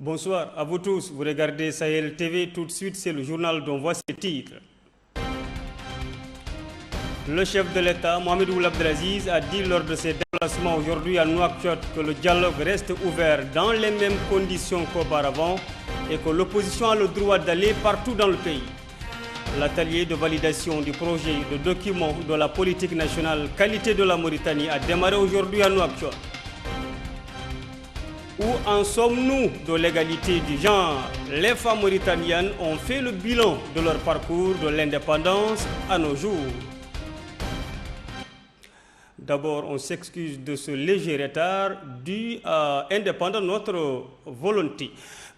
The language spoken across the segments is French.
Bonsoir à vous tous. Vous regardez Sahel TV. Tout de suite, c'est le journal dont voici les titres. Le chef de l'État, Mohamed Ould Abdelaziz, a dit lors de ses déplacements aujourd'hui à Nouakchott que le dialogue reste ouvert dans les mêmes conditions qu'auparavant et que l'opposition a le droit d'aller partout dans le pays. L'atelier de validation du projet de document de la politique nationale qualité de la Mauritanie a démarré aujourd'hui à Nouakchott. Où en sommes-nous de l'égalité du genre? Les femmes mauritaniennes ont fait le bilan de leur parcours de l'indépendance à nos jours. D'abord, on s'excuse de ce léger retard dû à indépendant notre volonté.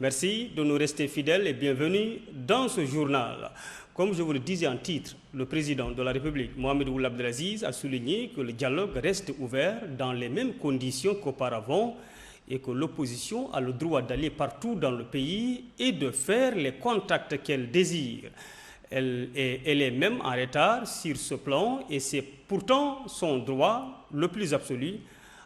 Merci de nous rester fidèles et bienvenue dans ce journal. Comme je vous le disais en titre, le président de la République, Mohamed Ould Abdelaziz, a souligné que le dialogue reste ouvert dans les mêmes conditions qu'auparavant et que l'opposition a le droit d'aller partout dans le pays et de faire les contacts qu'elle désire. Elle est même en retard sur ce plan et c'est pourtant son droit le plus absolu,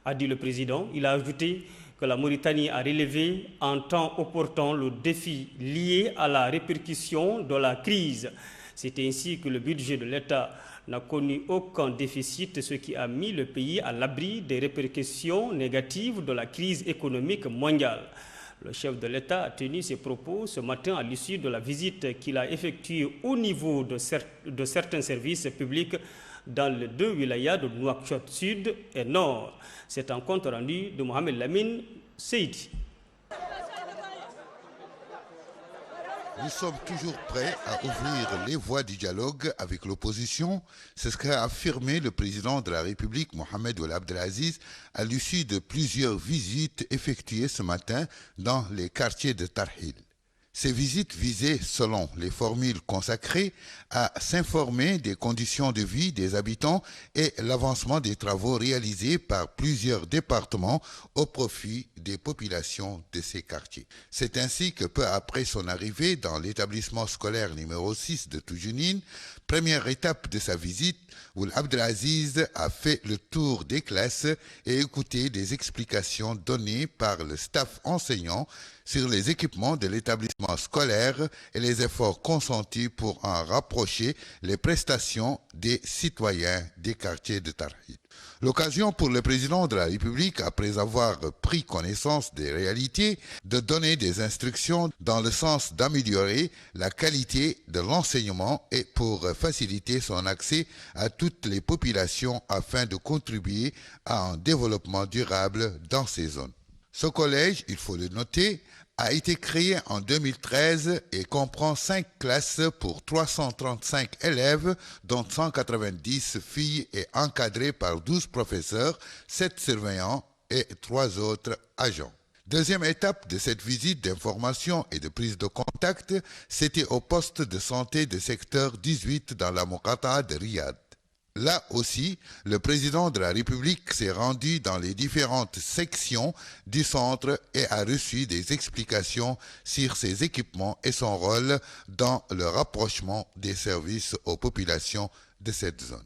a dit le président. Il a ajouté que la Mauritanie a relevé en temps opportun le défi lié à la répercussion de la crise. C'est ainsi que le budget de l'État n'a connu aucun déficit, ce qui a mis le pays à l'abri des répercussions négatives de la crise économique mondiale. Le chef de l'État a tenu ses propos ce matin à l'issue de la visite qu'il a effectuée au niveau de certains services publics dans les deux wilayas de Nouakchott Sud et Nord. C'est un compte rendu de Mohamed Lamine Seydi. Nous sommes toujours prêts à ouvrir les voies du dialogue avec l'opposition. C'est ce qu'a affirmé le président de la République, Mohamed Ould Abdelaziz, à l'issue de plusieurs visites effectuées ce matin dans les quartiers de Tarhil. Ces visites visaient, selon les formules consacrées, à s'informer des conditions de vie des habitants et l'avancement des travaux réalisés par plusieurs départements au profit des populations de ces quartiers. C'est ainsi que peu après son arrivée dans l'établissement scolaire numéro 6 de Toujunine, première étape de sa visite, Ould Abdelaziz a fait le tour des classes et écouté des explications données par le staff enseignant sur les équipements de l'établissement scolaire et les efforts consentis pour en rapprocher les prestations des citoyens des quartiers de Tarhil. L'occasion pour le président de la République, après avoir pris connaissance des réalités, de donner des instructions dans le sens d'améliorer la qualité de l'enseignement et pour faciliter son accès à toutes les populations afin de contribuer à un développement durable dans ces zones. Ce collège, il faut le noter, a été créé en 2013 et comprend 5 classes pour 335 élèves, dont 190 filles et encadré par 12 professeurs, 7 surveillants et 3 autres agents. Deuxième étape de cette visite d'information et de prise de contact, c'était au poste de santé de secteur 18 dans la Moqata'a de Riyad. Là aussi, le président de la République s'est rendu dans les différentes sections du centre et a reçu des explications sur ses équipements et son rôle dans le rapprochement des services aux populations de cette zone.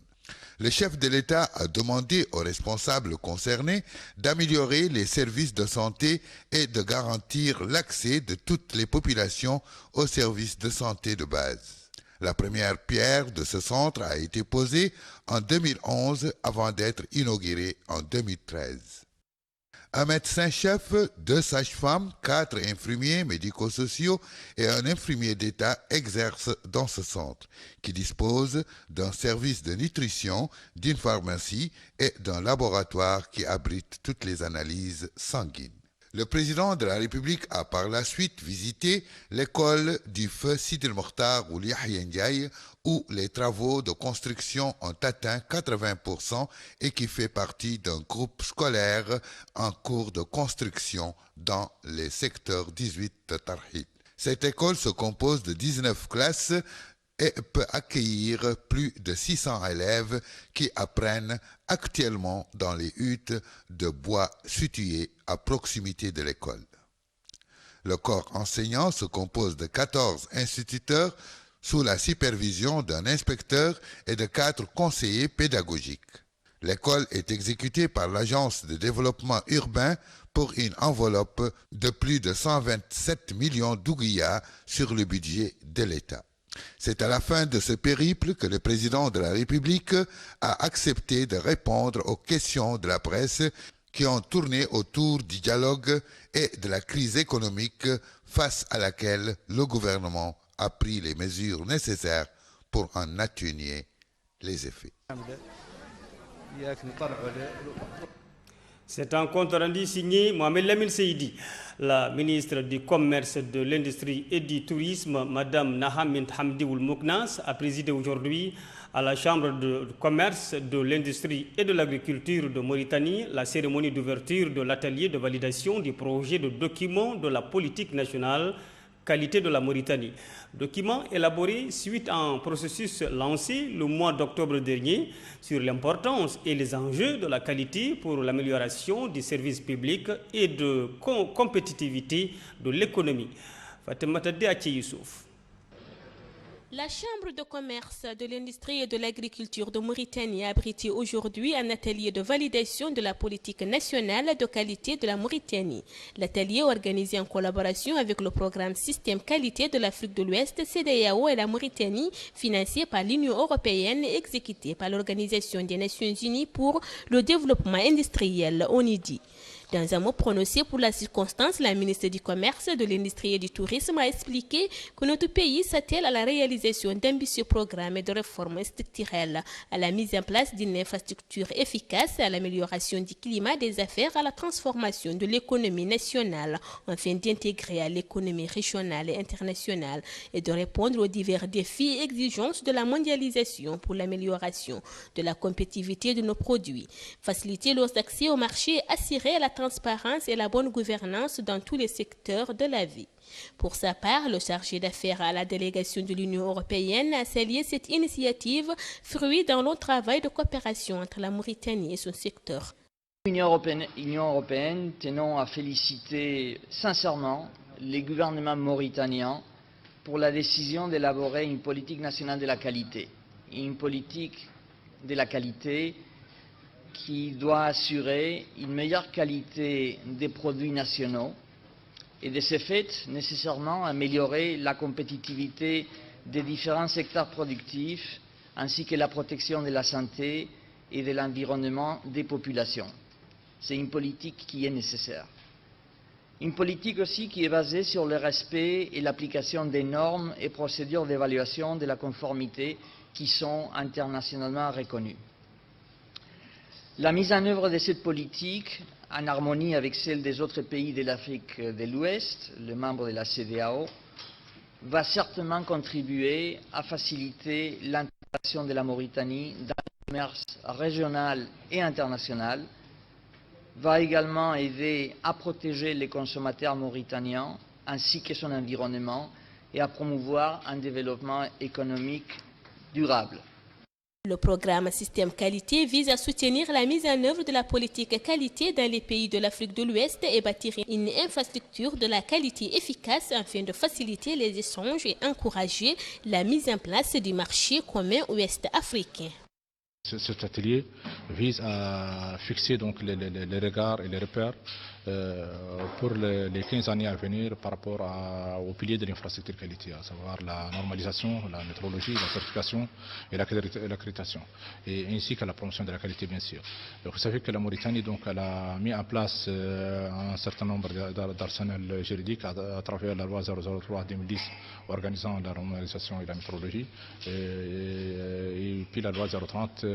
Le chef de l'État a demandé aux responsables concernés d'améliorer les services de santé et de garantir l'accès de toutes les populations aux services de santé de base. La première pierre de ce centre a été posée en 2011 avant d'être inaugurée en 2013. Un médecin-chef, 2 sages-femmes, 4 infirmiers médico-sociaux et un infirmier d'État exercent dans ce centre, qui dispose d'un service de nutrition, d'une pharmacie et d'un laboratoire qui abrite toutes les analyses sanguines. Le président de la République a par la suite visité l'école du feu Sidi El Mokhtar ou Yahya Ndiaye où les travaux de construction ont atteint 80% et qui fait partie d'un groupe scolaire en cours de construction dans les secteurs 18 de Tarhil. Cette école se compose de 19 classes et peut accueillir plus de 600 élèves qui apprennent actuellement dans les huttes de bois situées à proximité de l'école. Le corps enseignant se compose de 14 instituteurs sous la supervision d'un inspecteur et de 4 conseillers pédagogiques. L'école est exécutée par l'Agence de développement urbain pour une enveloppe de plus de 127 millions d'ouguiyas sur le budget de l'État. C'est à la fin de ce périple que le président de la République a accepté de répondre aux questions de la presse qui ont tourné autour du dialogue et de la crise économique face à laquelle le gouvernement a pris les mesures nécessaires pour en atténuer les effets. C'est un compte rendu signé Mohamed Lamine Seydi. La ministre du Commerce, de l'Industrie et du Tourisme, Mme Nahamint Hamdi Mouknas, a présidé aujourd'hui à la Chambre de commerce, de l'industrie et de l'agriculture de Mauritanie la cérémonie d'ouverture de l'atelier de validation du projet de document de la politique nationale qualité de la Mauritanie. Document élaboré suite à un processus lancé le mois d'octobre dernier sur l'importance et les enjeux de la qualité pour l'amélioration des services publics et de compétitivité de l'économie. Fatimata Diachi Youssouf. La Chambre de commerce, de l'industrie et de l'agriculture de Mauritanie a abrité aujourd'hui un atelier de validation de la politique nationale de qualité de la Mauritanie. L'atelier, organisé en collaboration avec le programme Système Qualité de l'Afrique de l'Ouest, CEDEAO et la Mauritanie, financé par l'Union européenne et exécuté par l'Organisation des Nations Unies pour le développement industriel, ONIDI. Dans un mot prononcé pour la circonstance, la ministre du Commerce, de l'Industrie et du Tourisme a expliqué que notre pays s'attelle à la réalisation d'ambitieux programmes et de réformes structurelles, à la mise en place d'une infrastructure efficace, à l'amélioration du climat des affaires, à la transformation de l'économie nationale, afin d'intégrer à l'économie régionale et internationale et de répondre aux divers défis et exigences de la mondialisation pour l'amélioration de la compétitivité de nos produits, faciliter leur accès au marché, assurer la transparence et la bonne gouvernance dans tous les secteurs de la vie. Pour sa part, le chargé d'affaires à la délégation de l'Union européenne a salué cette initiative, fruit d'un long travail de coopération entre la Mauritanie et son secteur. L'Union européenne tenons à féliciter sincèrement les gouvernements mauritaniens pour la décision d'élaborer une politique nationale de la qualité. Une politique de la qualité qui doit assurer une meilleure qualité des produits nationaux et de ce fait nécessairement améliorer la compétitivité des différents secteurs productifs ainsi que la protection de la santé et de l'environnement des populations. C'est une politique qui est nécessaire. Une politique aussi qui est basée sur le respect et l'application des normes et procédures d'évaluation de la conformité qui sont internationalement reconnues. La mise en œuvre de cette politique, en harmonie avec celle des autres pays de l'Afrique de l'Ouest, les membres de la CEDEAO, va certainement contribuer à faciliter l'intégration de la Mauritanie dans le commerce régional et international, va également aider à protéger les consommateurs mauritaniens ainsi que son environnement et à promouvoir un développement économique durable. Le programme Système Qualité vise à soutenir la mise en œuvre de la politique qualité dans les pays de l'Afrique de l'Ouest et bâtir une infrastructure de la qualité efficace afin de faciliter les échanges et encourager la mise en place du marché commun ouest-africain. Cet atelier vise à fixer donc les regards et les repères pour les 15 années à venir par rapport au pilier de l'infrastructure qualité, à savoir la normalisation, la métrologie, la certification et l'accréditation, et ainsi que la promotion de la qualité bien sûr. Donc, vous savez que la Mauritanie donc, elle a mis en place un certain nombre d'arsenals juridiques à travers la loi 003-2010 organisant la normalisation et la métrologie, et puis la loi 030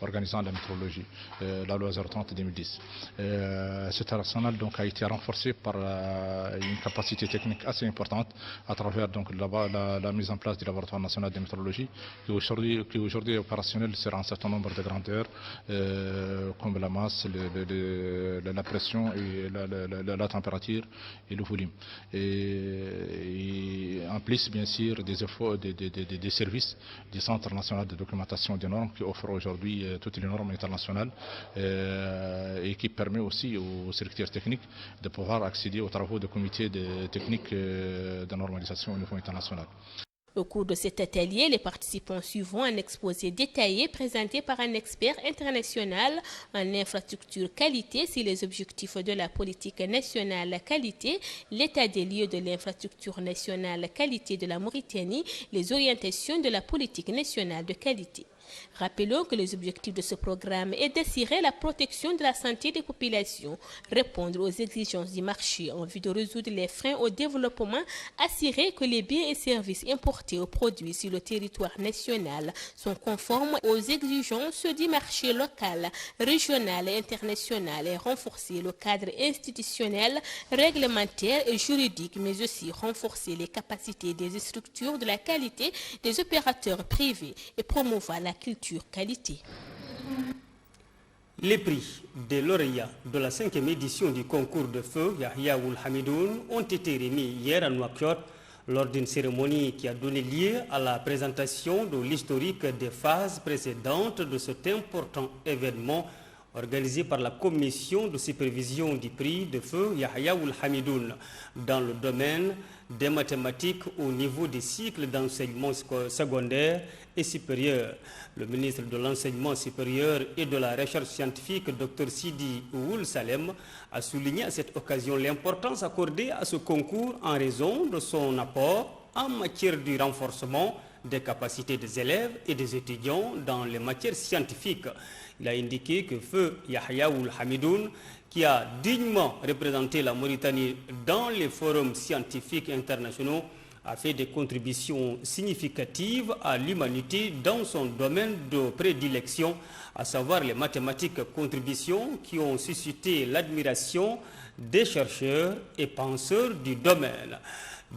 organisant la métrologie, la loi 030-2010. Cet arsenal donc, a été renforcé par une capacité technique assez importante à travers donc, la mise en place du laboratoire national de métrologie qui aujourd'hui est opérationnel sur un certain nombre de grandeurs comme la masse, la pression, et la température et le volume. Et en plus bien sûr des efforts des services du Centre national de documentation des normes qui offre aujourd'hui toutes les normes internationales et qui permet aussi aux secteurs techniques de pouvoir accéder aux travaux de comité technique de normalisation au niveau international. Au cours de cet atelier, les participants suivront un exposé détaillé présenté par un expert international en infrastructure qualité sur les objectifs de la politique nationale qualité, l'état des lieux de l'infrastructure nationale qualité de la Mauritanie, les orientations de la politique nationale de qualité. Rappelons que les objectifs de ce programme est d'assurer la protection de la santé des populations, répondre aux exigences du marché en vue de résoudre les freins au développement, assurer que les biens et services importés ou produits sur le territoire national sont conformes aux exigences du marché local, régional et international et renforcer le cadre institutionnel, réglementaire et juridique, mais aussi renforcer les capacités des structures de la qualité des opérateurs privés et promouvoir la culture qualité. Les prix des lauréats de la 5e édition du concours de feu Yahya Ould Hamidoun ont été remis hier à Nouakchott lors d'une cérémonie qui a donné lieu à la présentation de l'historique des phases précédentes de cet important événement organisé par la commission de supervision du prix de feu Yahya Ould Hamidoun dans le domaine des mathématiques au niveau des cycles d'enseignement secondaire et supérieur. Le ministre de l'Enseignement supérieur et de la Recherche scientifique, Dr Sidi Ould Salem, a souligné à cette occasion l'importance accordée à ce concours en raison de son apport en matière du renforcement des capacités des élèves et des étudiants dans les matières scientifiques. Il a indiqué que feu Yahya Ould Hamidoun, qui a dignement représenté la Mauritanie dans les forums scientifiques internationaux, a fait des contributions significatives à l'humanité dans son domaine de prédilection, à savoir les mathématiques, contributions qui ont suscité l'admiration des chercheurs et penseurs du domaine.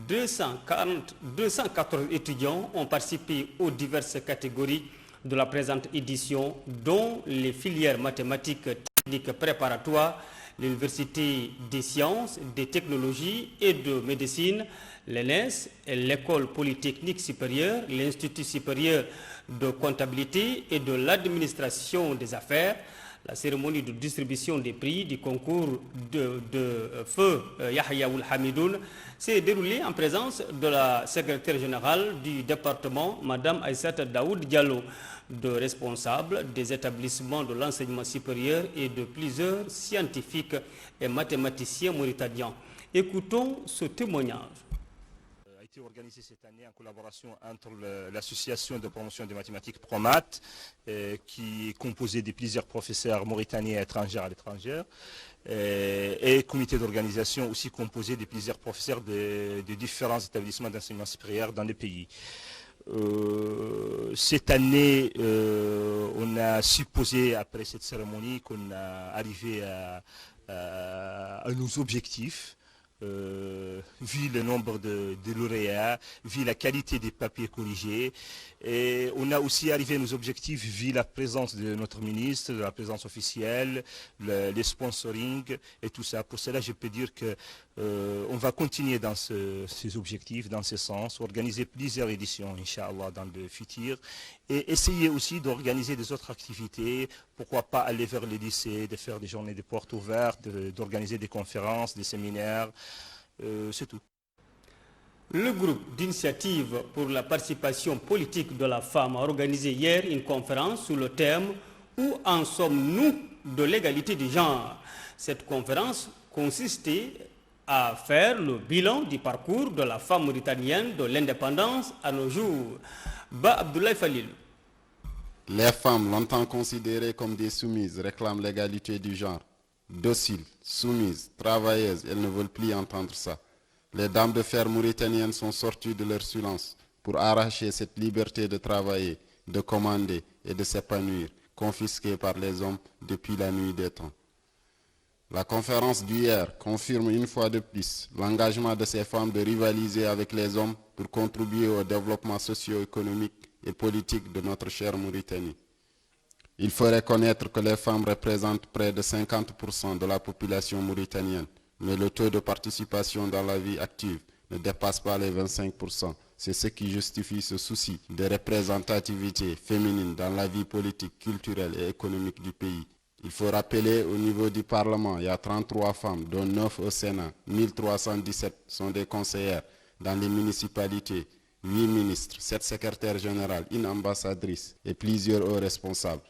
214 étudiants ont participé aux diverses catégories de la présente édition, dont les filières mathématiques techniques préparatoires, l'Université des sciences, des technologies et de médecine, l'ENES, l'École polytechnique supérieure, l'Institut supérieur de comptabilité et de l'administration des affaires. La cérémonie de distribution des prix du concours de feu Yahya Ould Hamidoun s'est déroulée en présence de la secrétaire générale du département, Mme Aïssata Daoud Diallo, de responsables des établissements de l'enseignement supérieur et de plusieurs scientifiques et mathématiciens mauritaniens. Écoutons ce témoignage. A été organisé cette année en collaboration entre l'association de promotion des mathématiques PROMAT, qui est composée de plusieurs professeurs mauritaniens et étrangers à l'étranger, et comité d'organisation aussi composé de plusieurs professeurs de différents établissements d'enseignement supérieur dans le pays. Cette année, on a supposé, après cette cérémonie, qu'on a arrivé à nos objectifs. Vu le nombre de lauréats, vu la qualité des papiers corrigés. Et on a aussi arrivé à nos objectifs vu la présence de notre ministre, la présence officielle, les sponsoring et tout ça. Pour cela, je peux dire que on va continuer dans ces objectifs, dans ce sens, organiser plusieurs éditions, Inch'Allah, dans le futur, et essayer aussi d'organiser des autres activités, pourquoi pas aller vers les lycées, de faire des journées de portes ouvertes, d'organiser des conférences, des séminaires, c'est tout. Le groupe d'initiative pour la participation politique de la femme a organisé hier une conférence sous le thème « Où en sommes-nous de l'égalité du genre ?» Cette conférence consistait à faire le bilan du parcours de la femme mauritanienne de l'indépendance à nos jours. Ba Abdoulaye Falil. Les femmes, longtemps considérées comme des soumises, réclament l'égalité du genre. Dociles, soumises, travailleuses, elles ne veulent plus entendre ça. Les dames de fer mauritaniennes sont sorties de leur silence pour arracher cette liberté de travailler, de commander et de s'épanouir, confisquée par les hommes depuis la nuit des temps. La conférence d'hier confirme une fois de plus l'engagement de ces femmes de rivaliser avec les hommes pour contribuer au développement socio-économique et politique de notre chère Mauritanie. Il faut reconnaître que les femmes représentent près de 50% de la population mauritanienne, mais le taux de participation dans la vie active ne dépasse pas les 25%. C'est ce qui justifie ce souci de représentativité féminine dans la vie politique, culturelle et économique du pays. Il faut rappeler au niveau du Parlement, il y a 33 femmes, dont 9 au Sénat, 1317 sont des conseillères dans les municipalités, 8 ministres, 7 secrétaires généraux, une ambassadrice et plusieurs hauts responsables.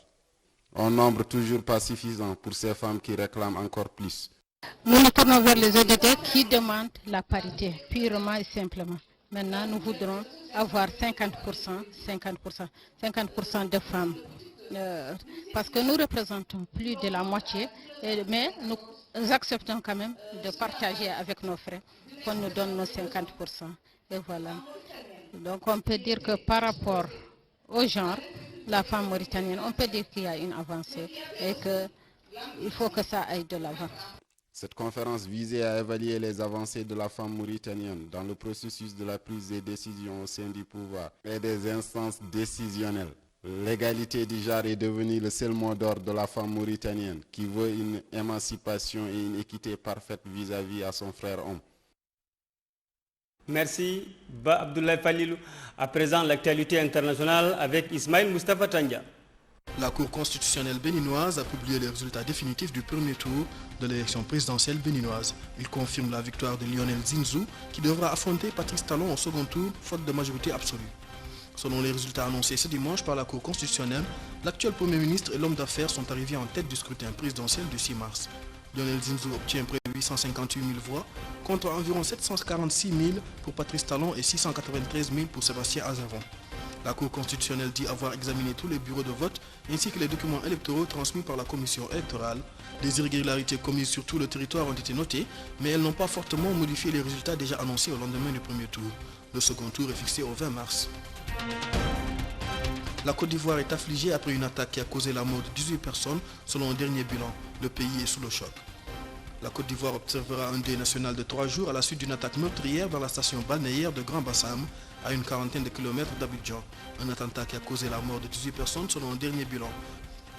Un nombre toujours pas suffisant pour ces femmes qui réclament encore plus. Nous nous tournons vers les ODD qui demandent la parité, purement et simplement. Maintenant, nous voudrons avoir 50% de femmes. Parce que nous représentons plus de la moitié, mais nous acceptons quand même de partager avec nos frères, qu'on nous donne nos 50%. Et voilà. Donc on peut dire que par rapport au genre, la femme mauritanienne, on peut dire qu'il y a une avancée et qu'il faut que ça aille de l'avant. Cette conférence visait à évaluer les avancées de la femme mauritanienne dans le processus de la prise des décisions au sein du pouvoir et des instances décisionnelles. L'égalité du genre est devenue le seul mot d'ordre de la femme mauritanienne qui veut une émancipation et une équité parfaite vis-à-vis à son frère homme. Merci, Ba Abdoulaye Falilou. À présent, l'actualité internationale avec Ismaël Moustapha Tandja. La Cour constitutionnelle béninoise a publié les résultats définitifs du premier tour de l'élection présidentielle béninoise. Il confirme la victoire de Lionel Zinzou qui devra affronter Patrice Talon au second tour, faute de majorité absolue. Selon les résultats annoncés ce dimanche par la Cour constitutionnelle, l'actuel Premier ministre et l'homme d'affaires sont arrivés en tête du scrutin présidentiel du 6 mars. Lionel Zinzou obtient près de 858 000 voix, contre environ 746 000 pour Patrice Talon et 693 000 pour Sébastien Azeron. La Cour constitutionnelle dit avoir examiné tous les bureaux de vote ainsi que les documents électoraux transmis par la commission électorale. Des irrégularités commises sur tout le territoire ont été notées, mais elles n'ont pas fortement modifié les résultats déjà annoncés au lendemain du premier tour. Le second tour est fixé au 20 mars. La Côte d'Ivoire est affligée après une attaque qui a causé la mort de 18 personnes selon un dernier bilan. Le pays est sous le choc. La Côte d'Ivoire observera un deuil national de 3 jours à la suite d'une attaque meurtrière dans la station balnéaire de Grand Bassam, à une quarantaine de kilomètres d'Abidjan. Un attentat qui a causé la mort de 18 personnes selon un dernier bilan.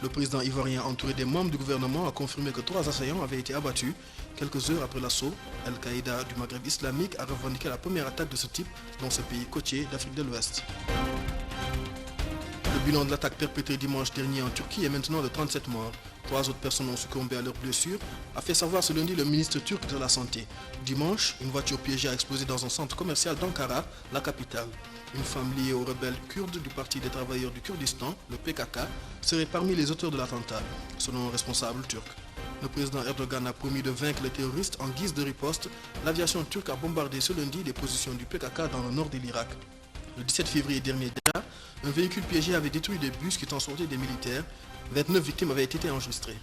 Le président ivoirien, entouré des membres du gouvernement, a confirmé que 3 assaillants avaient été abattus. Quelques heures après l'assaut, Al-Qaïda du Maghreb islamique a revendiqué la première attaque de ce type dans ce pays côtier d'Afrique de l'Ouest. Le bilan de l'attaque perpétrée dimanche dernier en Turquie est maintenant de 37 morts. 3 autres personnes ont succombé à leurs blessures, a fait savoir ce lundi le ministre turc de la Santé. Dimanche, une voiture piégée a explosé dans un centre commercial d'Ankara, la capitale. Une femme liée aux rebelles kurdes du Parti des travailleurs du Kurdistan, le PKK, serait parmi les auteurs de l'attentat, selon un responsable turc. Le président Erdogan a promis de vaincre les terroristes en guise de riposte. L'aviation turque a bombardé ce lundi les positions du PKK dans le nord de l'Irak. Le 17 février dernier déjà, un véhicule piégé avait détruit des bus qui transportaient des militaires. 29 victimes avaient été enregistrées.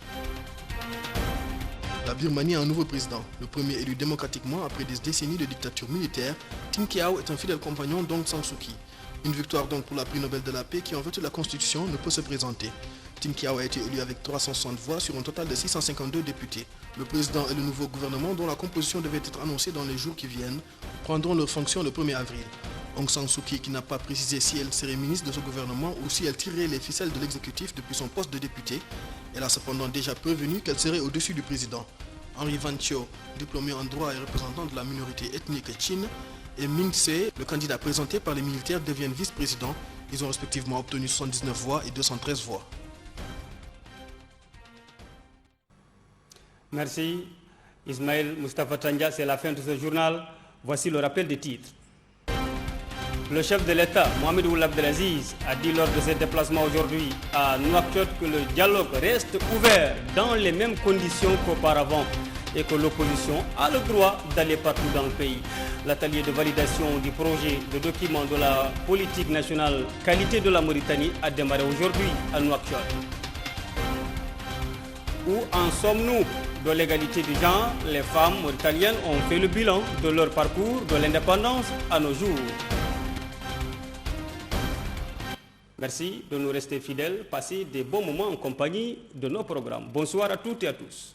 La Birmanie a un nouveau président, le premier élu démocratiquement après des décennies de dictature militaire. Tin Kyaw est un fidèle compagnon d'Aung San Suu Kyi. Une victoire donc pour la prix Nobel de la paix qui en vertu de la Constitution ne peut se présenter. Tin Kyaw a été élu avec 360 voix sur un total de 652 députés. Le président et le nouveau gouvernement, dont la composition devait être annoncée dans les jours qui viennent, prendront leurs fonctions le 1er avril. Aung San Suu Kyi, qui n'a pas précisé si elle serait ministre de ce gouvernement ou si elle tirerait les ficelles de l'exécutif depuis son poste de député, elle a cependant déjà prévenu qu'elle serait au-dessus du président. Henry Van Thieu, diplômé en droit et représentant de la minorité ethnique Chin, et Min Se, le candidat présenté par les militaires, deviennent vice-présidents. Ils ont respectivement obtenu 79 voix et 213 voix. Merci Ismaël Moustapha Tandja, c'est la fin de ce journal. Voici le rappel des titres. Le chef de l'État, Mohamed Ould Abdelaziz, a dit lors de ses déplacements aujourd'hui à Nouakchott que le dialogue reste ouvert dans les mêmes conditions qu'auparavant et que l'opposition a le droit d'aller partout dans le pays. L'atelier de validation du projet de document de la politique nationale qualité de la Mauritanie a démarré aujourd'hui à Nouakchott. Où en sommes-nous de l'égalité du genre? Les femmes mauritaniennes ont fait le bilan de leur parcours de l'indépendance à nos jours. Merci de nous rester fidèles, passer des bons moments en compagnie de nos programmes. Bonsoir à toutes et à tous.